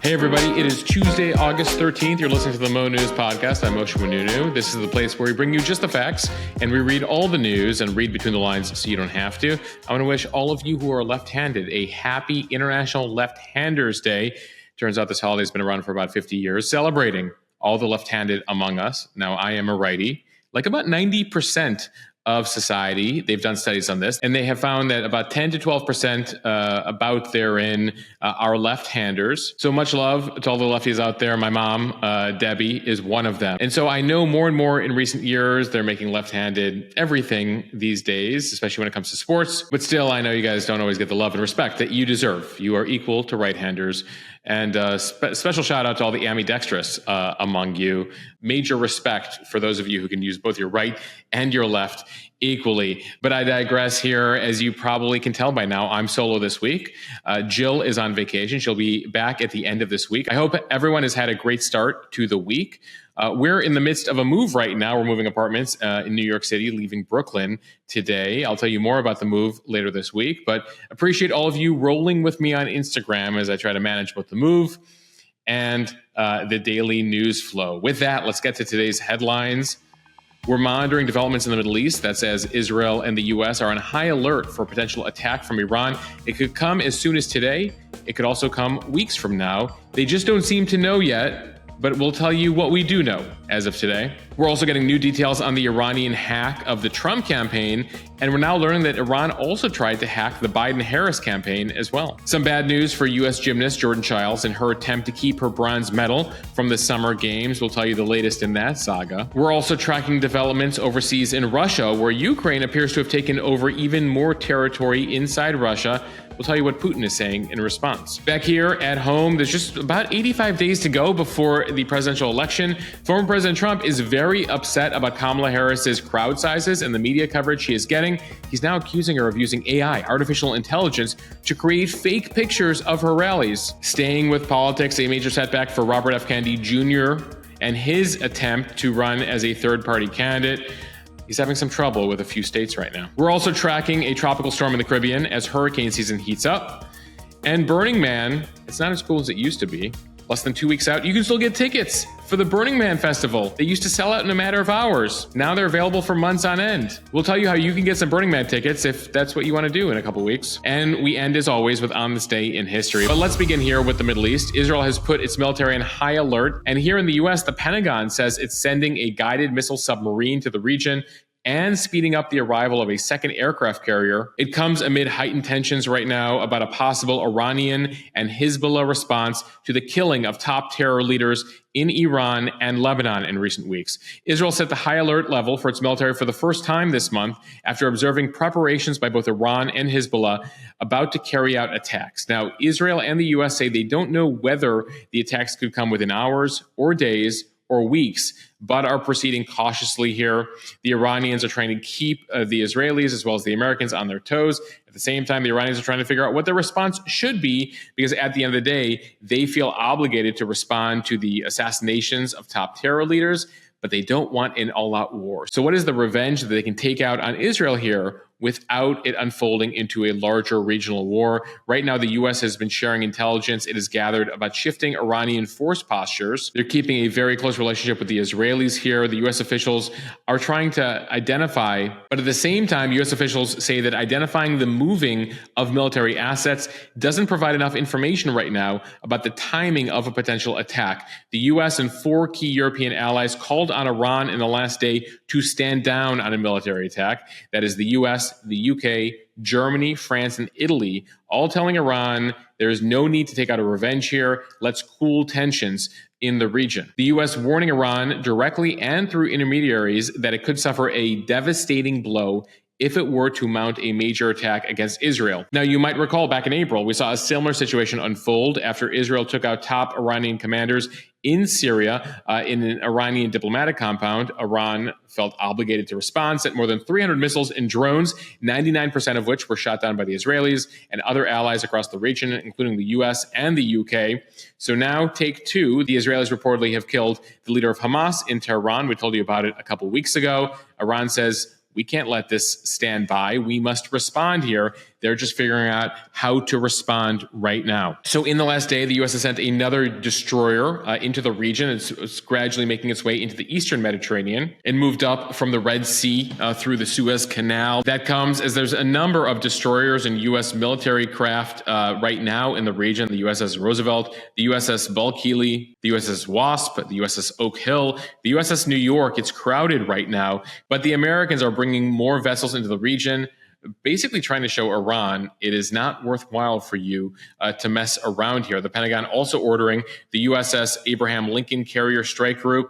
Hey everybody, it is Tuesday, August 13th. You're listening to the Mo News Podcast. I'm Moshe Wanunu. This is the place where we bring you just the facts and we read all the news and read between the lines so you don't have to. I want to wish all of you who are left-handed a happy International Left-Handers Day. Turns out this holiday has been around for about 50 years, celebrating all the left-handed among us. Now, I am a righty. Like about 90% of society, they've done studies on this, and they have found that about 10 to 12% about therein are left-handers. So much love to all the lefties out there. My mom, Debbie, is one of them. And so I know more and more in recent years, they're making left-handed everything these days, especially when it comes to sports. But still, I know you guys don't always get the love and respect that you deserve. You are equal to right-handers. And special shout out to all the ambidextrous among you. Major respect for those of you who can use both your right and your left equally. But I digress here. As you probably can tell by now, I'm solo this week. Jill is on vacation. She'll be back at the end of this week. I hope everyone has had a great start to the week. We're in the midst of a move right now. We're moving apartments in New York City, leaving Brooklyn today. I'll tell you more about the move later this week, but appreciate all of you rolling with me on Instagram as I try to manage both the move and the daily news flow. With that, let's get to today's headlines. We're monitoring developments in the Middle East. That says Israel and the U.S. are on high alert for a potential attack from Iran. It could come as soon as today. It could also come weeks from now. They just don't seem to know yet. But we'll tell you what we do know as of today. We're also getting new details on the Iranian hack of the Trump campaign, and we're now learning that Iran also tried to hack the Biden-Harris campaign as well. Some bad news for U.S. gymnast Jordan Chiles in her attempt to keep her bronze medal from the Summer Games. We'll tell you the latest in that saga. We're also tracking developments overseas in Russia, where Ukraine appears to have taken over even more territory inside Russia. We'll tell you what Putin is saying in response. Back here at home, there's just about 85 days to go before the presidential election. Former President Trump is very upset about Kamala Harris's crowd sizes and the media coverage she is getting. He's now accusing her of using AI, artificial intelligence, to create fake pictures of her rallies. Staying with politics, a major setback for Robert F. Kennedy Jr. and his attempt to run as a third-party candidate. He's having some trouble with a few states right now. We're also tracking a tropical storm in the Caribbean as hurricane season heats up. And Burning Man, it's not as cool as it used to be. Less than 2 weeks out, you can still get tickets for the Burning Man Festival. They used to sell out in a matter of hours. Now they're available for months on end. We'll tell you how you can get some Burning Man tickets if that's what you want to do in a couple weeks. And we end, as always, with On This Day in History. But let's begin here with the Middle East. Israel has put its military on high alert. And here in the U.S., the Pentagon says it's sending a guided missile submarine to the region and speeding up the arrival of a second aircraft carrier. It comes amid heightened tensions right now about a possible Iranian and Hezbollah response to the killing of top terror leaders in Iran and Lebanon in recent weeks. Israel set the high alert level for its military for the first time this month after observing preparations by both Iran and Hezbollah about to carry out attacks. Now, Israel and the U.S. say they don't know whether the attacks could come within hours or days or weeks, but are proceeding cautiously here. The Iranians are trying to keep the Israelis as well as the Americans on their toes. At the same time, the Iranians are trying to figure out what their response should be, because at the end of the day, they feel obligated to respond to the assassinations of top terror leaders, but they don't want an all-out war. So what is the revenge that they can take out on Israel here without it unfolding into a larger regional war? Right now, the U.S. has been sharing intelligence it has gathered about shifting Iranian force postures. They're keeping a very close relationship with the Israelis here. The U.S. officials are trying to identify, but at the same time, U.S. officials say that identifying the moving of military assets doesn't provide enough information right now about the timing of a potential attack. The U.S. and 4 key European allies called on Iran in the last day to stand down on a military attack. That is the U.S., the UK, Germany, France, and Italy, all telling Iran there is no need to take out a revenge here. Let's cool tensions in the region. The U.S. warning Iran directly and through intermediaries that it could suffer a devastating blow if it were to mount a major attack against Israel. Now, you might recall back in April, we saw a similar situation unfold after Israel took out top Iranian commanders in Syria in an Iranian diplomatic compound. Iran felt obligated to respond, sent more than 300 missiles and drones, 99% of which were shot down by the Israelis and other allies across the region, including the U.S. and the UK. So now, take two. The Israelis reportedly have killed the leader of Hamas in Tehran. We told you about it a couple weeks ago. Iran says, we can't let this stand by. We must respond here. They're just figuring out how to respond right now. So in the last day, the U.S. has sent another destroyer into the region. It's gradually making its way into the eastern Mediterranean and moved up from the Red Sea through the Suez Canal. That comes as there's a number of destroyers and U.S. military craft right now in the region. The USS Roosevelt, the USS Bulkeley, the USS Wasp, the USS Oak Hill, the USS New York. It's crowded right now, but the Americans are bringing more vessels into the region, basically trying to show Iran it is not worthwhile for you to mess around here. The Pentagon also ordering the USS Abraham Lincoln Carrier Strike Group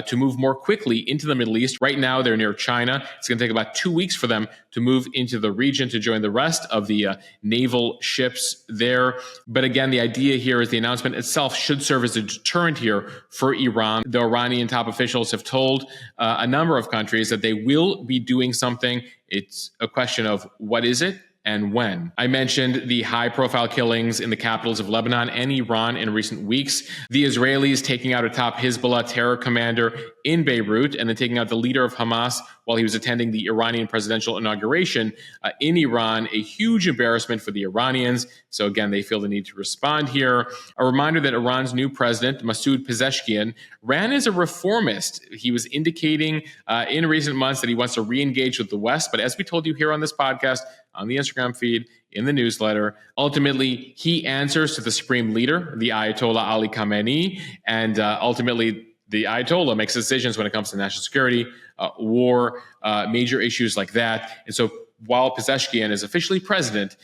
to move more quickly into the Middle East. Right now, they're near China. It's going to take about 2 weeks for them to move into the region to join the rest of the naval ships there. But again, the idea here is the announcement itself should serve as a deterrent here for Iran. The Iranian top officials have told a number of countries that they will be doing something. It's a question of what is it and when. I mentioned the high-profile killings in the capitals of Lebanon and Iran in recent weeks. The Israelis taking out a top Hezbollah terror commander in Beirut and then taking out the leader of Hamas while he was attending the Iranian presidential inauguration in Iran. A huge embarrassment for the Iranians. So again, they feel the need to respond here. A reminder that Iran's new president, Masoud Pezeshkian, ran as a reformist. He was indicating in recent months that he wants to re-engage with the West. But as we told you here on this podcast, on the Instagram feed, in the newsletter, ultimately he answers to the supreme leader, the Ayatollah Ali Khamenei, and ultimately the Ayatollah makes decisions when it comes to national security, war, major issues like that. And so while Pezeshkian is officially president,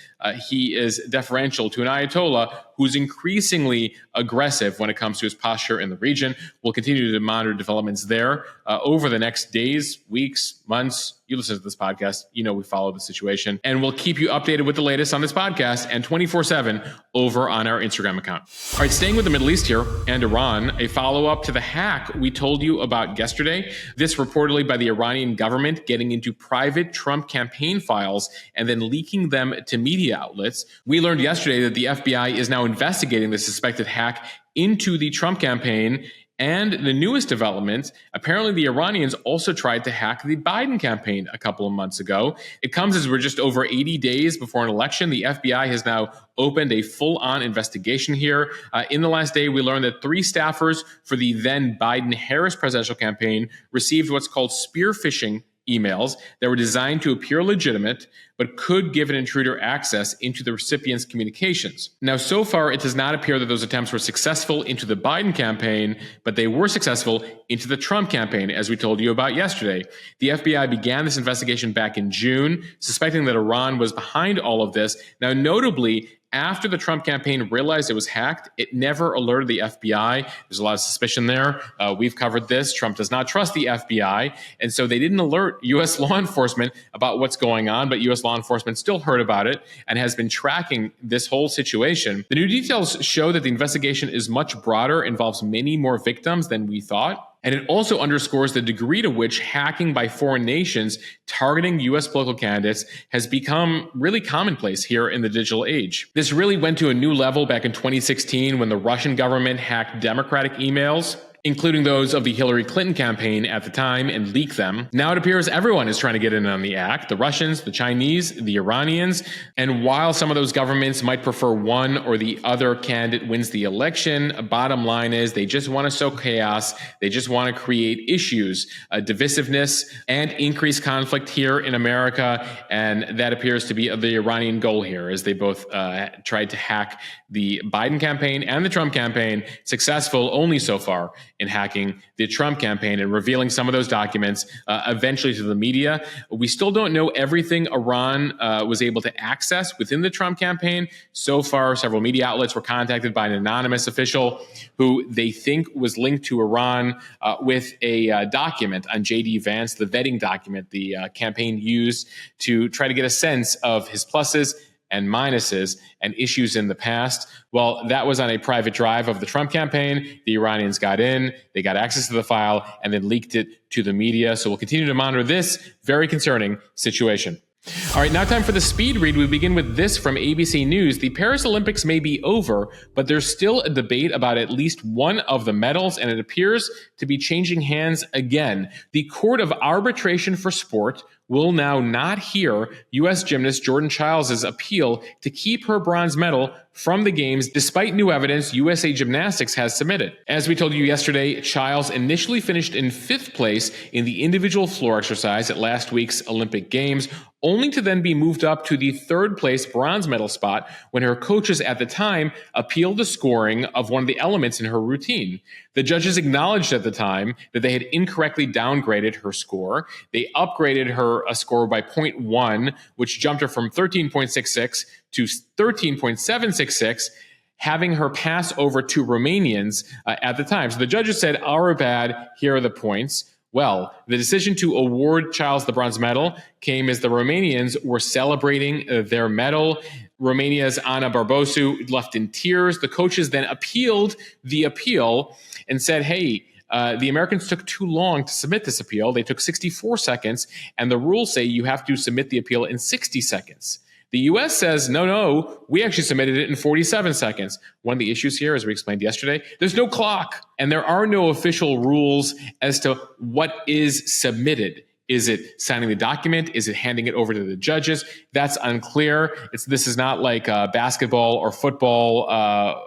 he is deferential to an Ayatollah who's increasingly aggressive when it comes to his posture in the region. We'll continue to monitor developments there over the next days, weeks, months. You listen to this podcast, you know we follow the situation. And we'll keep you updated with the latest on this podcast and 24/7 over on our Instagram account. All right, staying with the Middle East here and Iran, a follow-up to the hack we told you about yesterday. This reportedly by the Iranian government getting into private Trump campaign files and then leaking them to media outlets. We learned yesterday that the FBI is now investigating the suspected hack into the Trump campaign. And the newest development, apparently the Iranians also tried to hack the Biden campaign a couple of months ago. It comes as we're just over 80 days before an election. The FBI has now opened a full-on investigation here. In the last day, we learned that 3 staffers for the then Biden-Harris presidential campaign received what's called spear phishing emails that were designed to appear legitimate, but could give an intruder access into the recipient's communications. Now, so far, it does not appear that those attempts were successful into the Biden campaign, but they were successful into the Trump campaign, as we told you about yesterday. The FBI began this investigation back in June, suspecting that Iran was behind all of this. Now, notably, after the Trump campaign realized it was hacked, it never alerted the FBI. There's a lot of suspicion there. We've covered this. Trump does not trust the FBI. And so they didn't alert U.S. law enforcement about what's going on, but U.S. law enforcement still heard about it and has been tracking this whole situation. The new details show that the investigation is much broader, involves many more victims than we thought. And it also underscores the degree to which hacking by foreign nations targeting U.S. political candidates has become really commonplace here in the digital age. This really went to a new level back in 2016 when the Russian government hacked Democratic emails, including those of the Hillary Clinton campaign at the time, and leak them. Now it appears everyone is trying to get in on the act, the Russians, the Chinese, the Iranians. And while some of those governments might prefer one or the other candidate wins the election, bottom line is they just want to sow chaos. They just want to create issues, divisiveness, and increase conflict here in America. And that appears to be the Iranian goal here, as they both tried to hack the Biden campaign and the Trump campaign, successful only so far in hacking the Trump campaign and revealing some of those documents eventually to the media. We still don't know everything Iran was able to access within the Trump campaign. So far, several media outlets were contacted by an anonymous official who they think was linked to Iran with a document on J.D. Vance, the vetting document the campaign used to try to get a sense of his pluses and minuses and issues in the past. Well, that was on a private drive of the Trump campaign. The Iranians got in, they got access to the file, and then leaked it to the media. So we'll continue to monitor this very concerning situation. All right, now time for the speed read. We begin with this from ABC News. The Paris Olympics may be over, but there's still a debate about at least one of the medals, and it appears to be changing hands again. The Court of Arbitration for Sport, will now not hear U.S. gymnast Jordan Chiles' appeal to keep her bronze medal from the games, despite new evidence USA Gymnastics has submitted. As we told you yesterday, Chiles initially finished in 5th place in the individual floor exercise at last week's Olympic Games, only to then be moved up to the 3rd place bronze medal spot when her coaches at the time appealed the scoring of one of the elements in her routine. The judges acknowledged at the time that they had incorrectly downgraded her score. They upgraded her a score by 0.1, which jumped her from 13.66 to 13.766, having her pass over 2 Romanians at the time. So the judges said, our bad, here are the points. Well, the decision to award Chiles the bronze medal came as the Romanians were celebrating their medal. Romania's Ana Barbosu left in tears. The coaches then appealed the appeal and said, hey, the Americans took too long to submit this appeal. They took 64 seconds, and the rules say you have to submit the appeal in 60 seconds. The U.S. says, no, we actually submitted it in 47 seconds. One of the issues here, as we explained yesterday, there's no clock, and there are no official rules as to what is submitted. Is it signing the document? Is it handing it over to the judges? That's unclear. This is not like basketball or football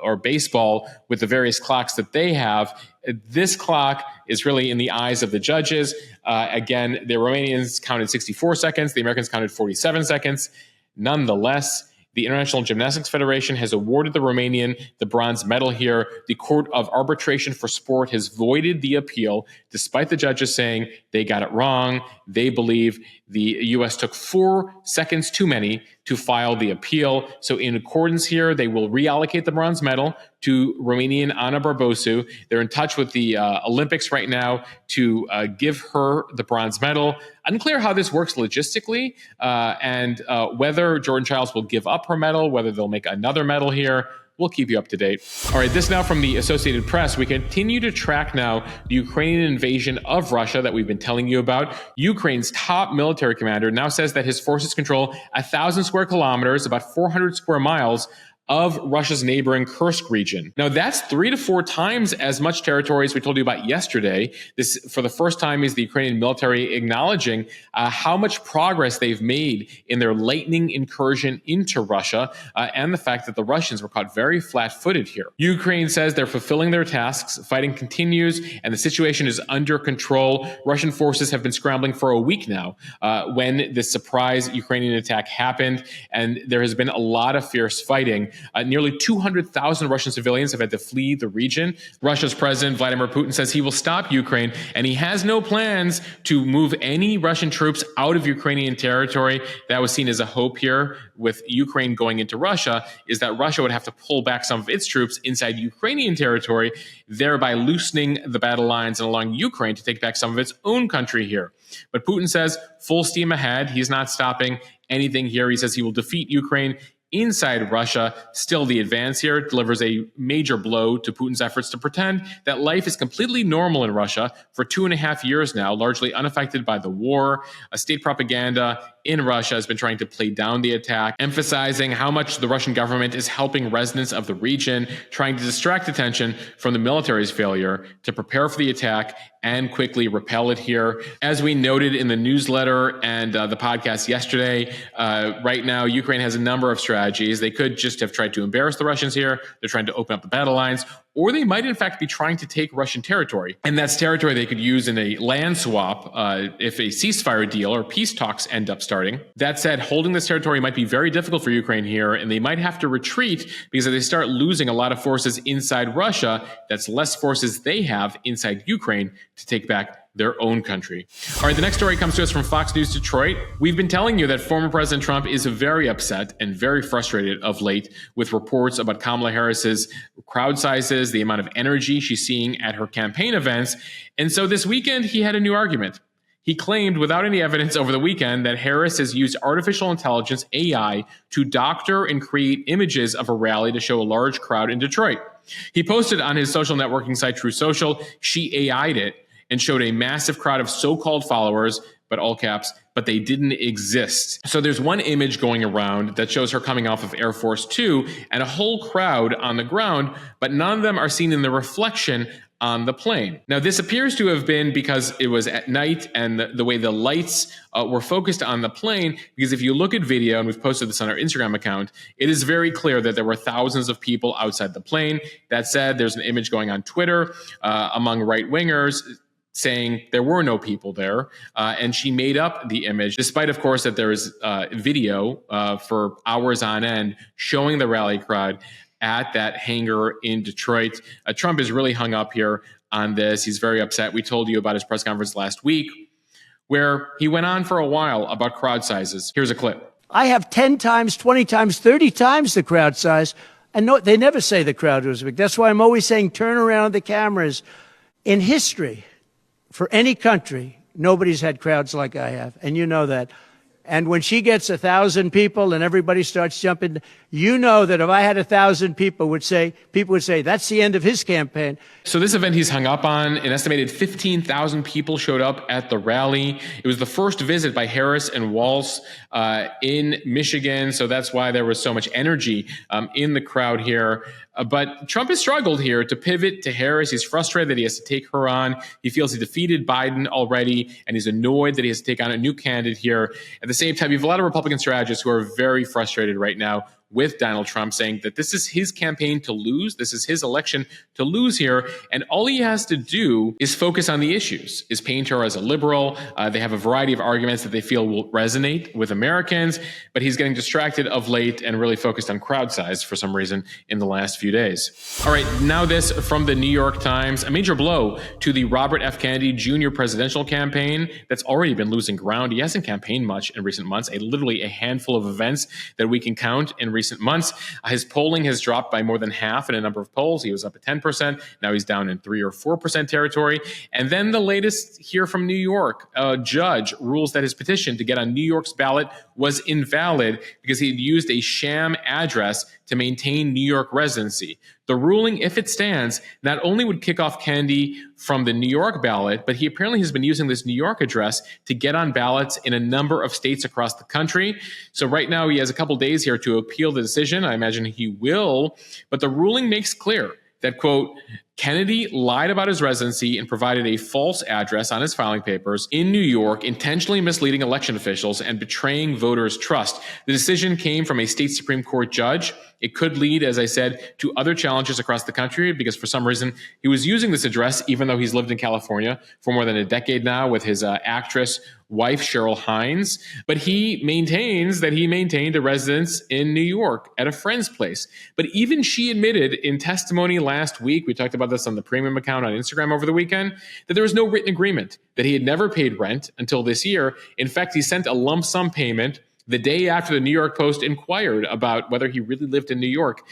or baseball with the various clocks that they have. This clock is really in the eyes of the judges. Again, the Romanians counted 64 seconds. The Americans counted 47 seconds. Nonetheless, the International Gymnastics Federation has awarded the Romanian the bronze medal here. The Court of Arbitration for Sport has voided the appeal, despite the judges saying they got it wrong. They believe the U.S. took 4 seconds too many to file the appeal. So in accordance here, they will reallocate the bronze medal to Romanian Ana Barbosu. They're in touch with the Olympics right now to give her the bronze medal. Unclear how this works logistically and whether Jordan Chiles will give up her medal, whether they'll make another medal here. We'll keep you up to date. All right, this now from the Associated Press. We continue to track now the Ukrainian invasion of Russia that we've been telling you about. Ukraine's top military commander now says that his forces control 1,000 square kilometers, about 400 square miles, of Russia's neighboring Kursk region. Now, that's 3 to 4 times as much territory as we told you about yesterday. This, for the first time, is the Ukrainian military acknowledging how much progress they've made in their lightning incursion into Russia and the fact that the Russians were caught very flat-footed here. Ukraine says they're fulfilling their tasks, fighting continues, and the situation is under control. Russian forces have been scrambling for a week now when the surprise Ukrainian attack happened, and there has been a lot of fierce fighting. Nearly 200,000 Russian civilians have had to flee the region. Russia's president, Vladimir Putin, says he will stop Ukraine, and he has no plans to move any Russian troops out of Ukrainian territory. That was seen as a hope here with Ukraine going into Russia, is that Russia would have to pull back some of its troops inside Ukrainian territory, thereby loosening the battle lines and allowing Ukraine to take back some of its own country here. But Putin says full steam ahead. He's not stopping anything here. He says he will defeat Ukraine inside Russia. Still, the advance here delivers a major blow to Putin's efforts to pretend that life is completely normal in Russia for 2.5 years now, largely unaffected by the war. State propaganda in Russia has been trying to play down the attack, emphasizing how much the Russian government is helping residents of the region, trying to distract attention from the military's failure to prepare for the attack and quickly repel it here. As we noted in the newsletter and the podcast yesterday, right now, Ukraine has a number of strategies. They could just have tried to embarrass the Russians here. They're trying to open up the battle lines, or they might in fact be trying to take Russian territory. And that's territory they could use in a land swap if a ceasefire deal or peace talks end up starting. That said, holding this territory might be very difficult for Ukraine here, and they might have to retreat because if they start losing a lot of forces inside Russia, that's less forces they have inside Ukraine to take back their own country. All right, the next story comes to us from Fox News Detroit. We've been telling you that former President Trump is very upset and very frustrated of late with reports about Kamala Harris's crowd sizes, the amount of energy she's seeing at her campaign events. And so this weekend, he had a new argument. He claimed without any evidence over the weekend that Harris has used artificial intelligence, AI, to doctor and create images of a rally to show a large crowd in Detroit. He posted on his social networking site, True Social, she AI'd it and showed a massive crowd of so-called followers, but all caps, but they didn't exist. So there's one image going around that shows her coming off of Air Force Two and a whole crowd on the ground, but none of them are seen in the reflection on the plane. Now, this appears to have been because it was at night and the way the lights were focused on the plane, because if you look at video, and we've posted this on our Instagram account, it is very clear that there were thousands of people outside the plane. That said, there's an image going on Twitter among right-wingers saying there were no people there, and she made up the image, despite, of course, that there is video for hours on end showing the rally crowd at that hangar in Detroit. Trump is really hung up here on this. He's very upset. We told you about his press conference last week, where he went on for a while about crowd sizes. Here's a clip. I have 10 times, 20 times, 30 times the crowd size, and no, they never say the crowd was big. That's why I'm always saying turn around the cameras. In history, for any country, nobody's had crowds like I have, and you know that. And when she gets 1,000 people and everybody starts jumping, you know that if I had 1,000 people would say, that's the end of his campaign. So this event he's hung up on, an estimated 15,000 people showed up at the rally. It was the first visit by Harris and Walz in Michigan. So that's why there was so much energy in the crowd here. But Trump has struggled here to pivot to Harris. He's frustrated that he has to take her on. He feels he defeated Biden already, and he's annoyed that he has to take on a new candidate here. At the same time, you have a lot of Republican strategists who are very frustrated right now with Donald Trump, saying that this is his campaign to lose. This is his election to lose here. And all he has to do is focus on the issues, is paint her as a liberal. They have a variety of arguments that they feel will resonate with Americans, but he's getting distracted of late and really focused on crowd size for some reason in the last few days. All right, now this from the New York Times, a major blow to the Robert F. Kennedy Jr. presidential campaign that's already been losing ground. He hasn't campaigned much in recent months, literally a handful of events that we can count in recent months. His polling has dropped by more than half in a number of polls. He was up at 10%. Now he's down in 3 or 4% territory. And then the latest here from New York, a judge rules that his petition to get on New York's ballot was invalid because he had used a sham address to maintain New York residency. The ruling, if it stands, not only would kick off Kennedy from the New York ballot, but he apparently has been using this New York address to get on ballots in a number of states across the country. So right now he has a couple days here to appeal the decision. I imagine he will, but the ruling makes clear that, quote, Kennedy lied about his residency and provided a false address on his filing papers in New York, intentionally misleading election officials and betraying voters' trust. The decision came from a state Supreme Court judge. It could lead, as I said, to other challenges across the country because for some reason he was using this address, even though he's lived in California for more than a decade now with his actress wife, Cheryl Hines. But he maintains that he maintained a residence in New York at a friend's place. But even she admitted in testimony last week, we talked about this on the premium account on Instagram over the weekend, that there was no written agreement, that he had never paid rent until this year. In fact, he sent a lump sum payment the day after the New York Post inquired about whether he really lived in New York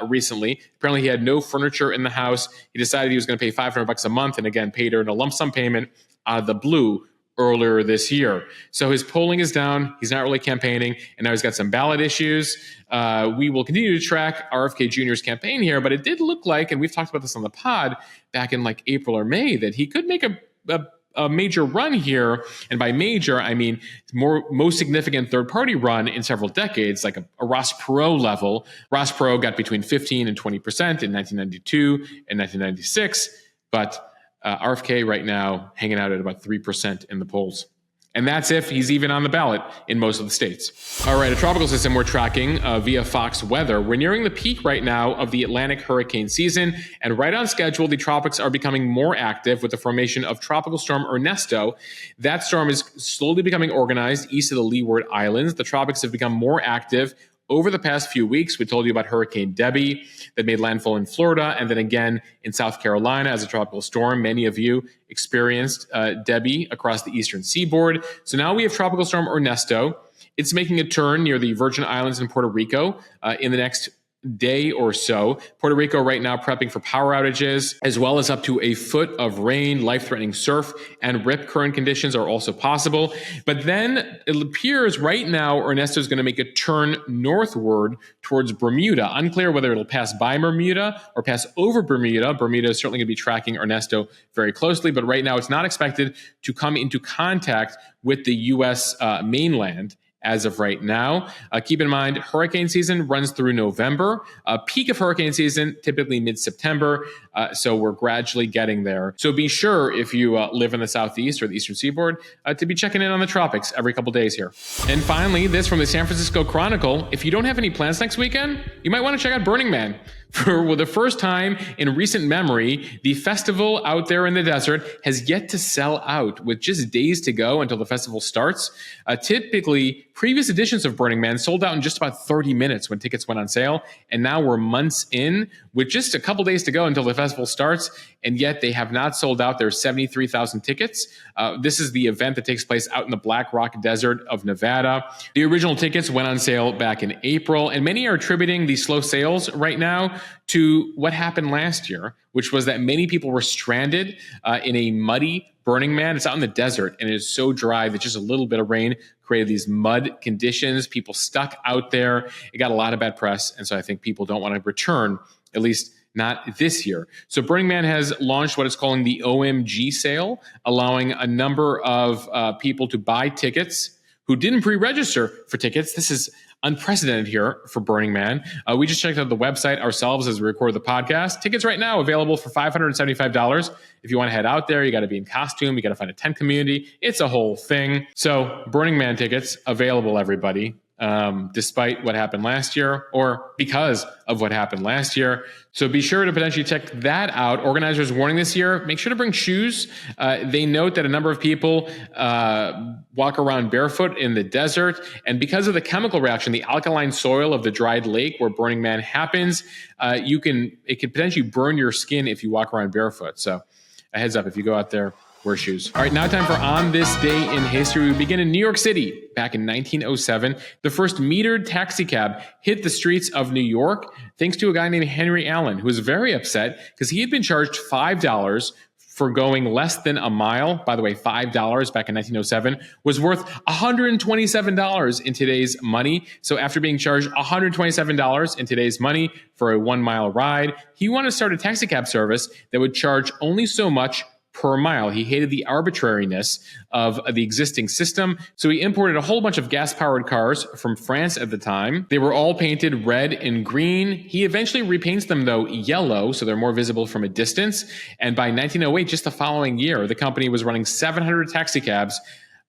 recently. Apparently, he had no furniture in the house. He decided he was going to pay $500 a month and again paid her in a lump sum payment out of the blue earlier this year. So his polling is down. He's not really campaigning. And now he's got some ballot issues. We will continue to track RFK Jr.'s campaign here, but it did look like, and we've talked about this on the pod back in like April or May, that he could make a major run here. And by major, I mean most significant third-party run in several decades, like a Ross Perot level. Ross Perot got between 15 and 20% in 1992 and 1996, but RFK right now hanging out at about 3% in the polls. And that's if he's even on the ballot in most of the states. All right, a tropical system we're tracking via Fox Weather. We're nearing the peak right now of the Atlantic hurricane season. And right on schedule, the tropics are becoming more active with the formation of Tropical Storm Ernesto. That storm is slowly becoming organized east of the Leeward Islands. The tropics have become more active over the past few weeks. We told you about Hurricane Debbie that made landfall in Florida and then again in South Carolina as a tropical storm. Many of you experienced Debbie across the eastern seaboard. So now we have Tropical Storm Ernesto. It's making a turn near the Virgin Islands and Puerto Rico in the next day or so. Puerto Rico right now prepping for power outages, as well as up to a foot of rain, life-threatening surf, and rip current conditions are also possible. But then it appears right now Ernesto is going to make a turn northward towards Bermuda. Unclear whether it'll pass by Bermuda or pass over Bermuda. Bermuda is certainly going to be tracking Ernesto very closely, but right now it's not expected to come into contact with the U.S. mainland as of right now. Keep in mind, hurricane season runs through November. Peak of hurricane season, typically mid-September. So we're gradually getting there. So be sure, if you live in the Southeast or the Eastern Seaboard, to be checking in on the tropics every couple days here. And finally, this from the San Francisco Chronicle. If you don't have any plans next weekend, you might want to check out Burning Man. For the first time in recent memory, the festival out there in the desert has yet to sell out with just days to go until the festival starts. Typically, previous editions of Burning Man sold out in just about 30 minutes when tickets went on sale. And now we're months in with just a couple days to go until the festival starts. And yet they have not sold out. There's 73,000 tickets. This is the event that takes place out in the Black Rock Desert of Nevada. The original tickets went on sale back in April, and many are attributing the slow sales right now to what happened last year, which was that many people were stranded in a muddy Burning Man. It's out in the desert, and it is so dry that just a little bit of rain created these mud conditions. People stuck out there. It got a lot of bad press, and so I think people don't want to return, at least not this year. So Burning Man has launched what it's calling the OMG sale, allowing a number of people to buy tickets who didn't pre-register for tickets. This is unprecedented here for Burning Man. We just checked out the website ourselves as we record the podcast. Tickets right now available for $575. If you want to head out there, you got to be in costume. You got to find a tent community. It's a whole thing. So Burning Man tickets available, everybody. Despite what happened last year, or because of what happened last year. So be sure to potentially check that out. Organizers warning this year, make sure to bring shoes. They note that a number of people walk around barefoot in the desert. And because of the chemical reaction, the alkaline soil of the dried lake where Burning Man happens, it can potentially burn your skin if you walk around barefoot. So a heads up if you go out there. Wear shoes. All right, now time for On This Day in History. We begin in New York City. Back in 1907, the first metered taxi cab hit the streets of New York thanks to a guy named Henry Allen, who was very upset because he had been charged $5 for going less than a mile. By the way, $5 back in 1907 was worth $127 in today's money. So after being charged $127 in today's money for a 1 mile ride, he wanted to start a taxi cab service that would charge only so much per mile. He hated the arbitrariness of the existing system, so he imported a whole bunch of gas-powered cars from France at the time. They were all painted red and green. He eventually repaints them, though, yellow, so they're more visible from a distance. And by 1908, just the following year, the company was running 700 taxi cabs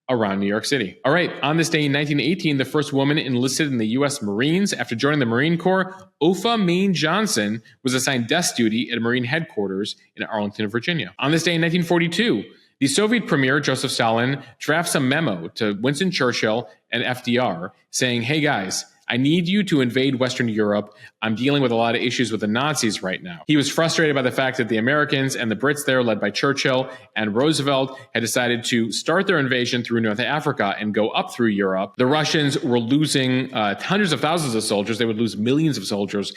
around New York City. All right, on this day in 1918, the first woman enlisted in the U.S. Marines. After joining the Marine Corps, Opha Main Johnson was assigned desk duty at Marine headquarters in Arlington, Virginia. On this day in 1942, the Soviet Premier, Joseph Stalin, drafts a memo to Winston Churchill and FDR saying, hey guys, I need you to invade Western Europe. I'm dealing with a lot of issues with the Nazis right now. He was frustrated by the fact that the Americans and the Brits there, led by Churchill and Roosevelt, had decided to start their invasion through North Africa and go up through Europe. The Russians were losing hundreds of thousands of soldiers. They would lose millions of soldiers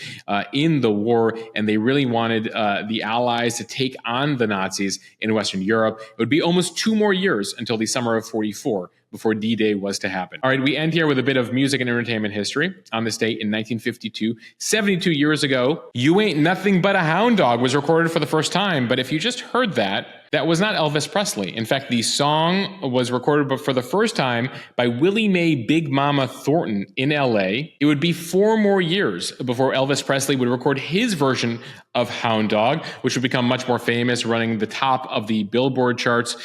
in the war, and they really wanted the Allies to take on the Nazis in Western Europe. It would be almost 2 more years until the summer of 44. Before D-Day was to happen. All right, we end here with a bit of music and entertainment history. On this date in 1952, 72 years ago, You Ain't Nothing But a Hound Dog was recorded for the first time. But if you just heard that, that was not Elvis Presley. In fact, the song was recorded for the first time by Willie Mae Big Mama Thornton in LA. It would be 4 more years before Elvis Presley would record his version of Hound Dog, which would become much more famous, running the top of the Billboard charts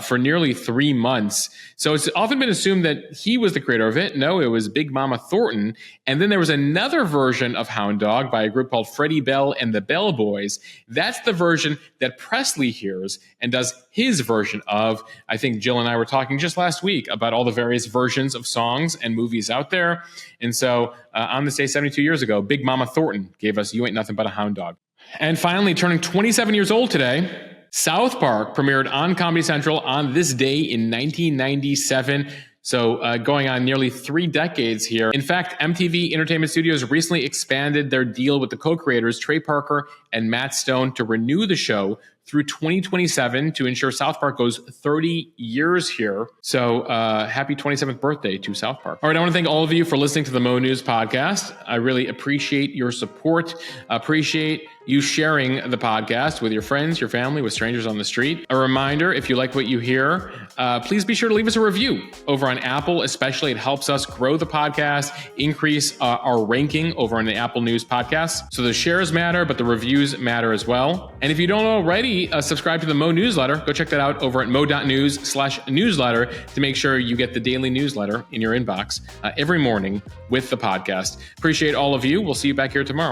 for nearly 3 months. So it's often been assumed that he was the creator of it. No, it was Big Mama Thornton. And then there was another version of Hound Dog by a group called Freddie Bell and the Bell Boys. That's the version that Presley hears and does his version of. I think Jill and I were talking just last week about all the various versions of songs and movies out there. And so on this day 72 years ago, Big Mama Thornton gave us You Ain't Nothing But a Hound Dog. And finally, turning 27 years old today, South Park premiered on Comedy Central on this day in 1997. So going on nearly 3 decades here. In fact, MTV Entertainment Studios recently expanded their deal with the co-creators Trey Parker and Matt Stone to renew the show through 2027 to ensure South Park goes 30 years here. So happy 27th birthday to South Park. All right, I want to thank all of you for listening to the Mo News podcast. I really appreciate your support. Appreciate you sharing the podcast with your friends, your family, with strangers on the street. A reminder, if you like what you hear, please be sure to leave us a review over on Apple. Especially, it helps us grow the podcast, increase our ranking over on the Apple News podcasts. So the shares matter, but the reviews matter as well. And if you don't already subscribe to the Mo newsletter, go check that out over at mo.news/newsletter to make sure you get the daily newsletter in your inbox every morning with the podcast. Appreciate all of you. We'll see you back here tomorrow.